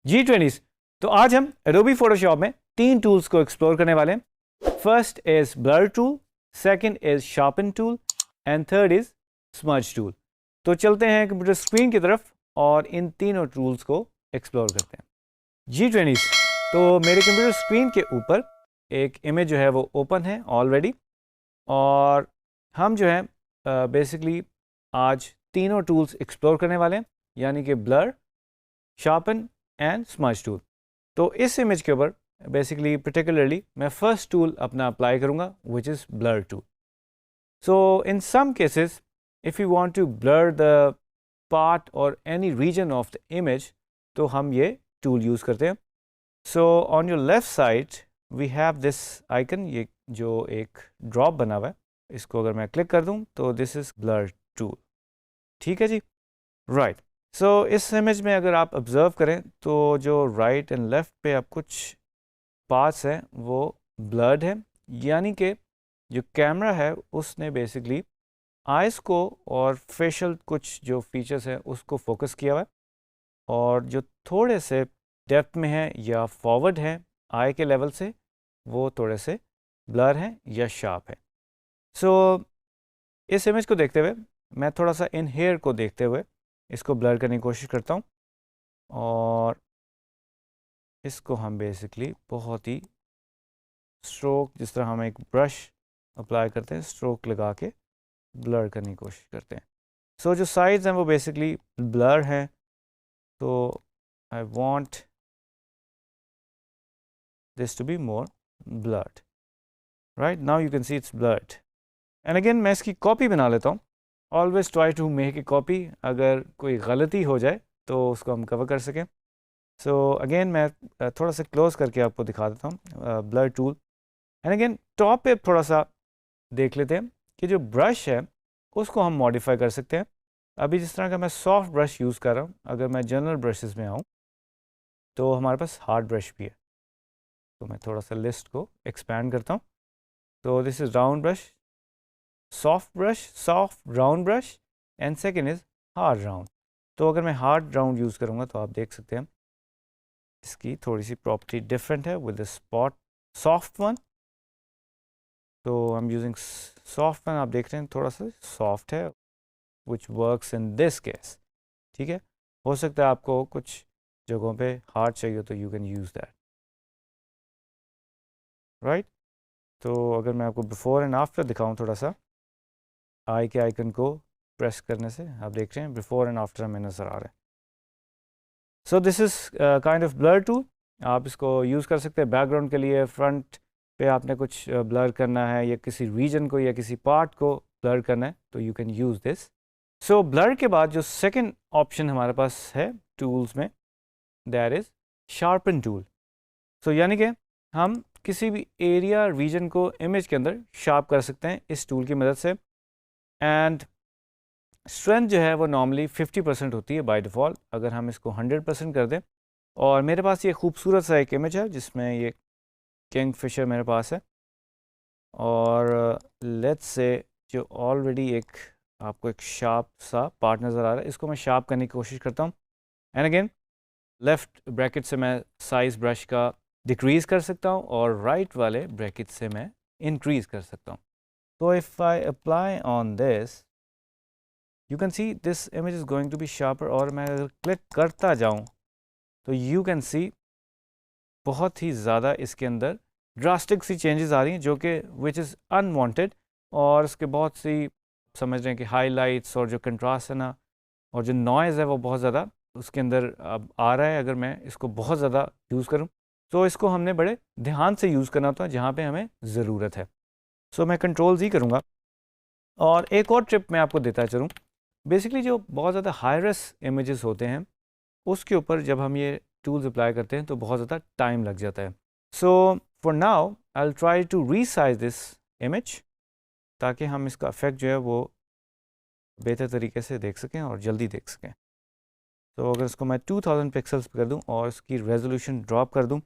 G20s। तो आज हम Adobe Photoshop में 3 टूल्स को एक्सप्लोर करने वाले हैं। First is blur tool, second is sharpen tool and third is smudge tool. तो चलते हैं कंप्यूटर स्क्रीन की तरफ और इन तीनों टूल्स को एक्सप्लोर करते हैं। G20s, तो मेरे कंप्यूटर स्क्रीन के ऊपर एक इमेज जो है वो ओपन है ऑलरेडी, और हम जो है बेसिकली आज तीनों टूल्स एक्सप्लोर करने वाले हैं, यानी कि blur, sharpen and smudge tool. तो इस इमेज के ऊपर बेसिकली पर्टिकुलरली मैं फर्स्ट टूल अपना अप्लाई करूंगा which is blur tool. So in some cases if you want to blur the part और any region of the image, तो हम ये टूल यूज़ करते हैं। So on your left side we have this icon, ये जो एक drop बना हुआ है, इसको अगर मैं क्लिक कर दूं तो दिस इज़ ब्लर टूल। ठीक है जी, राइट। सो इस इमेज में अगर आप ऑब्ज़र्व करें तो जो राइट एंड लेफ़्ट पे आप कुछ पार्ट्स हैं वो ब्लर्ड है, यानी कि जो कैमरा है उसने बेसिकली आइज़ को और फेशियल कुछ जो फीचर्स हैं उसको फोकस किया हुआ है, और जो थोड़े से डेप्थ में है या फॉरवर्ड है आई के लेवल से, वो थोड़े से ब्लर हैं या शार्प है। सो इस इमेज को देखते हुए मैं थोड़ा सा इन हेयर को देखते हुए इसको ब्लर करने की कोशिश करता हूँ, और इसको हम बेसिकली बहुत ही स्ट्रोक, जिस तरह हम एक ब्रश अप्लाई करते हैं, स्ट्रोक लगा के ब्लर करने की कोशिश करते हैं। सो जो साइड्स हैं वो बेसिकली ब्लर हैं, तो I want this to be more blurred. Right now you can see it's blurred, and again मैं इसकी कॉपी बना लेता हूँ। Always try to make a copy, अगर कोई गलती हो जाए तो उसको हम कवर कर सकें। सो अगेन मैं थोड़ा सा क्लोज करके आपको दिखा देता हूँ blur tool, and again top पे थोड़ा सा देख लेते हैं कि जो ब्रश है उसको हम मॉडिफाई कर सकते हैं। अभी जिस तरह का मैं सॉफ्ट ब्रश यूज़ कर रहा हूँ, अगर मैं जनरल ब्रशेस में आऊँ तो हमारे पास हार्ड ब्रश भी है। तो मैं थोड़ा सा लिस्ट को एक्सपैंड करता हूँ। तो this is round brush, soft brush, soft round brush, and second is hard round. तो अगर मैं हार्ड राउंड यूज़ करूँगा तो आप देख सकते हैं इसकी थोड़ी सी प्रॉपर्टी डिफरेंट है with the spot soft one. तो I am using soft one, आप देख रहे हैं थोड़ा सा सॉफ्ट है, which works in this case. ठीक है, हो सकता है आपको कुछ जगहों पे हार्ड चाहिए तो you can use that, right. तो अगर मैं आपको बिफोर एंड आफ्टर दिखाऊं, थोड़ा सा आई के आइकन को प्रेस करने से आप देख रहे हैं बिफोर एंड आफ्टर हमें नज़र आ रहा है। So this is kind of blur tool. आप इसको यूज़ कर सकते हैं बैकग्राउंड के लिए, फ्रंट पे आपने कुछ ब्लर करना है या किसी रीजन को या किसी पार्ट को ब्लर करना है तो you can use this. So blur के बाद जो सेकंड ऑप्शन हमारे पास है टूल्स में, दैट इज़ शार्पन टूल। सो यानी कि हम किसी भी एरिया रीजन को इमेज के अंदर शार्प कर सकते हैं इस टूल की मदद से, एंड स्ट्रेंथ जो है वो नॉर्मली 50% होती है बाय डिफ़ॉल्ट। अगर हम इसको 100% कर दें, और मेरे पास ये खूबसूरत सा एक इमेज है जिसमें ये किंग फिशर मेरे पास है, और लेट्स से जो ऑलरेडी एक आपको एक शार्प सा पार्ट नज़र आ रहा है, इसको मैं शार्प करने की कोशिश करता हूँ, एंड अगेन लेफ़्ट ब्रैकेट से मैं साइज़ ब्रश का डिक्रीज़ कर सकता हूँ और राइट वाले ब्रैकेट से मैं इंक्रीज़ कर सकता हूँ। तो if I apply on this, you can see this image is going to be sharper, और मैं अगर क्लिक करता जाऊँ तो यू कैन सी बहुत ही ज़्यादा इसके अंदर ड्रास्टिक सी चेंजेस आ रही हैं जो कि विच इज़ अनवांटेड, और उसके बहुत सी समझ रहे हैं कि हाइलाइट्स और जो कंट्रास्ट है ना, और जो नॉइज़ है वो बहुत ज़्यादा उसके अंदर अब आ रहा है। अगर मैं इसको बहुत ज़्यादा यूज़ करूँ तो इसको हमने बड़े ध्यान से यूज़ करना होता है जहाँ पे हमें ज़रूरत है। सो मैं कंट्रोल Z करूँगा, और एक और ट्रिप मैं आपको देता चलूँ। बेसिकली जो बहुत ज़्यादा हाई रेस इमेजेस होते हैं उसके ऊपर जब हम ये टूल्स अप्लाई करते हैं तो बहुत ज़्यादा टाइम लग जाता है। So for now I will try to resize this image, ताकि हम इसका इफेक्ट जो है वो बेहतर तरीके से देख सकें और जल्दी देख सकें। तो अगर इसको मैं 2000 पिक्सल्स कर दूं और इसकी रेजोल्यूशन ड्रॉप कर दूं,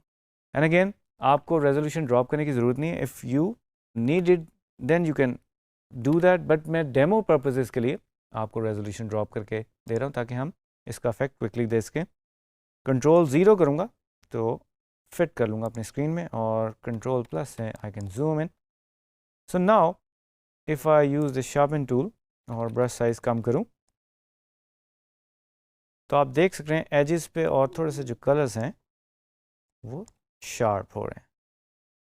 एंड अगेन आपको रेजोल्यूशन ड्रॉप करने की ज़रूरत नहीं है, if you need it then you can do that, but मैं डेमो पर्पसेस के लिए आपको रेजोल्यूशन ड्रॉप करके दे रहा हूँ ताकि हम इसका इफेक्ट क्विकली दे सकें। कंट्रोल 0 करूँगा तो फिट कर लूँगा अपनी स्क्रीन में, और कंट्रोल प्लस से I can zoom in. So now if I use the sharpen tool और ब्रश साइज कम करूँ तो आप देख सकते हैं एजेस पे और थोड़े से जो कलर्स हैं वो शार्प हो रहे हैं,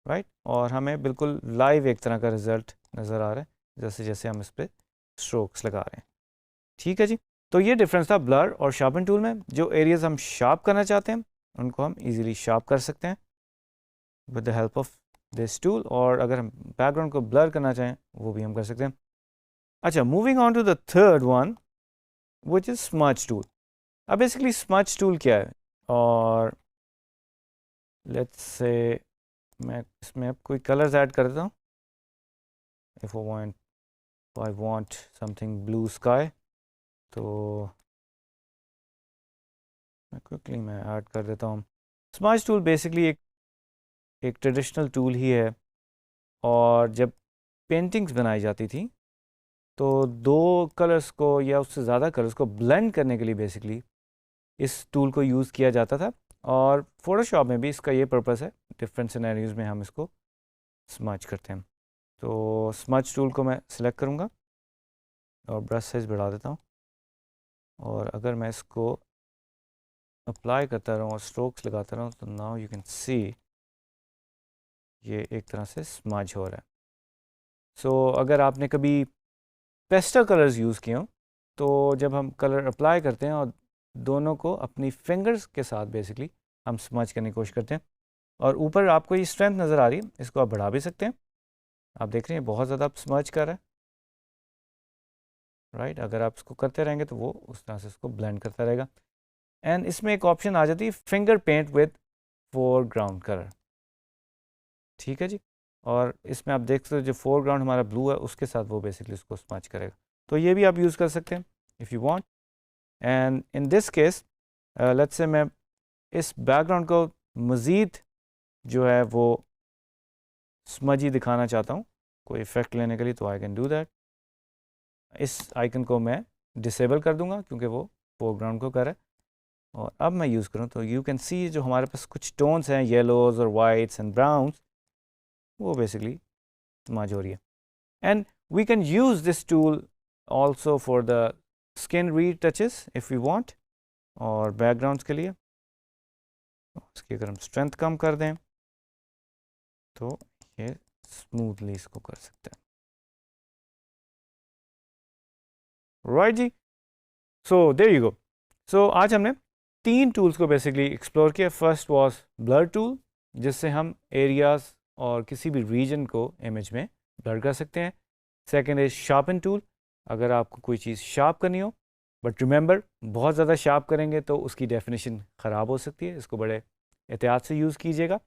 राइट. और हमें बिल्कुल लाइव एक तरह का रिज़ल्ट नज़र आ रहा है जैसे जैसे हम इस पर स्ट्रोक्स लगा रहे हैं. ठीक है जी. तो ये डिफरेंस था ब्लर और शार्पन टूल में. जो एरियाज हम शार्प करना चाहते हैं उनको हम इजीली शार्प कर सकते हैं with the help of this tool, और अगर हम बैकग्राउंड को ब्लर करना चाहें वो भी हम कर सकते हैं. अच्छा, moving on to the third one which is smudge tool. अब बेसिकली स्मज टूल क्या है, और लेट्स से मैं इसमें अब कोई कलर्स ऐड कर देता हूँ. If I want something blue sky, तो क्विकली मैं ऐड कर देता हूँ. स्मज टूल बेसिकली एक ट्रेडिशनल टूल ही है, और जब पेंटिंग्स बनाई जाती थी तो दो कलर्स को या उससे ज़्यादा कलर्स को ब्लेंड करने के लिए बेसिकली इस टूल को यूज़ किया जाता था. और फोटोशॉप में भी इसका ये पर्पस है, डिफरेंट सिनेरियोज़ में हम इसको स्मज करते हैं. तो स्मज टूल को मैं सिलेक्ट करूँगा और ब्रश साइज बढ़ा देता हूँ, और अगर मैं इसको अप्लाई करता रहूँ और स्ट्रोक्स लगाता रहूँ तो नाउ यू कैन सी ये एक तरह से स्मज हो रहा है. सो अगर आपने कभी पेस्टल कलर्स यूज़ किए हों तो जब हम कलर अप्लाई करते हैं और दोनों को अपनी फिंगर्स के साथ बेसिकली हम स्मज करने की कोशिश करते हैं, और ऊपर आपको ये स्ट्रेंथ नज़र आ रही है, इसको आप बढ़ा भी सकते हैं. आप देख रहे हैं बहुत ज़्यादा आप स्मज कर रहे हैं, राइट. अगर आप इसको करते रहेंगे तो वो उस तरह से इसको ब्लेंड करता रहेगा. एंड इसमें एक ऑप्शन आ जाती है finger paint with foreground colour. ठीक है जी. और इसमें आप देख सकते हो जो फोरग्राउंड हमारा ब्लू है उसके साथ वो बेसिकली उसको स्मच करेगा. तो ये भी आप यूज़ कर सकते हैं if you want. And in this case let's say मैं इस बैकग्राउंड को मज़ीद जो है वो स्मजी दिखाना चाहता हूँ कोई इफ़ेक्ट लेने के लिए, तो आई कैन डू दैट. इस आइकन को मैं डिसेबल कर दूंगा क्योंकि वो फोरग्राउंड को कर है. और अब मैं यूज़ करूँ तो यू कैन सी जो हमारे पास कुछ टोन्स हैं येलोज और वाइट्स एंड ब्राउन्स, वो बेसिकली स्मज हो रही है. And we can use this tool also for the skin retouches if you want, और बैकग्राउंड्स के लिए इसकी अगर हम स्ट्रेंथ कम कर दें तो ये स्मूथली इसको कर सकते हैं, राइट जी. So there you go. So आज हमने 3 टूल्स को बेसिकली एक्सप्लोर किया. फर्स्ट वाज ब्लर टूल जिससे हम एरियाज और किसी भी रीजन को इमेज में ब्लर कर सकते हैं. सेकंड इज शार्पन टूल, अगर आपको कोई चीज़ शार्प करनी हो, बट रिमेंबर बहुत ज़्यादा शार्प करेंगे तो उसकी डेफिनेशन ख़राब हो सकती है, इसको बड़े एहतियात से यूज़ कीजिएगा.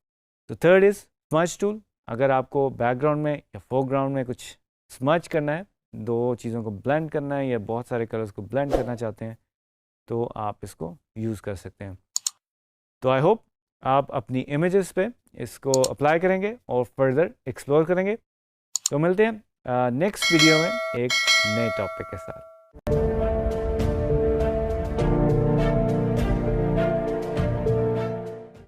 तो थर्ड इज़ स्मज टूल, अगर आपको बैकग्राउंड में या फोरग्राउंड में कुछ स्मज करना है, दो चीज़ों को ब्लेंड करना है या बहुत सारे कलर्स को ब्लेंड करना चाहते हैं तो आप इसको यूज़ कर सकते हैं. तो आई होप आप अपनी इमेजेस पे इसको अप्लाई करेंगे और फर्दर एक्सप्लोर करेंगे. तो मिलते हैं नेक्स्ट वीडियो में एक नए टॉपिक के साथ.